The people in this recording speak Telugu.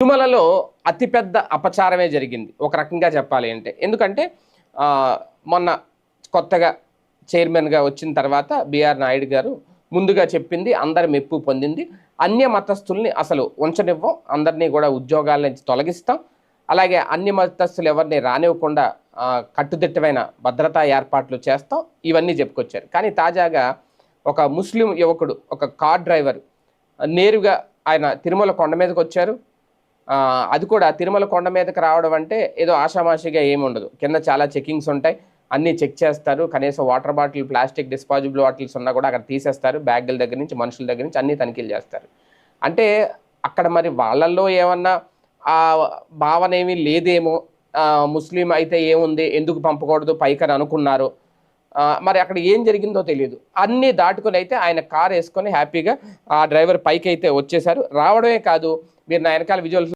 తిరుమలలో అతిపెద్ద అపచారమే జరిగింది ఒక రకంగా చెప్పాలి అంటే. ఎందుకంటే మొన్న కొత్తగా చైర్మన్గా వచ్చిన తర్వాత బిఆర్ నాయుడు గారు ముందుగా చెప్పింది అందరి మెప్పు పొందింది. అన్య మతస్థుల్ని అసలు ఉంచనివ్వం, అందరినీ కూడా ఉద్యోగాల నుంచి తొలగిస్తాం, అలాగే అన్య మతస్థులు ఎవరిని రానివ్వకుండా కట్టుదిట్టమైన భద్రతా ఏర్పాట్లు చేస్తాం, ఇవన్నీ చెప్పుకొచ్చారు. కానీ తాజాగా ఒక ముస్లిం యువకుడు, ఒక కార్ డ్రైవర్ నేరుగా ఆయన తిరుమల కొండ మీదకి వచ్చారు. అది కూడా తిరుమల కొండ మీదకి రావడం అంటే ఏదో ఆషామాషిగా ఏముండదు. కింద చాలా చెకింగ్స్ ఉంటాయి, అన్నీ చెక్ చేస్తారు. కనీసం water bottle, plastic disposable bottles ఉన్నా కూడా అక్కడ తీసేస్తారు. బ్యాగుల దగ్గర నుంచి, మనుషుల దగ్గర నుంచి అన్నీ తనిఖీలు చేస్తారు. అంటే అక్కడ మరి వాళ్ళల్లో ఏమన్నా ఆ భావన ఏమీ లేదేమో, ముస్లిం అయితే ఏముంది, ఎందుకు పంపకూడదు పైకని అనుకున్నారు. మరి అక్కడ ఏం జరిగిందో తెలియదు. అన్నీ దాటుకుని అయితే ఆయన కార్ వేసుకొని హ్యాపీగా ఆ డ్రైవర్ పైకి అయితే వచ్చేసారు. రావడమే కాదు, మీరు నా వెనకాల విజువల్స్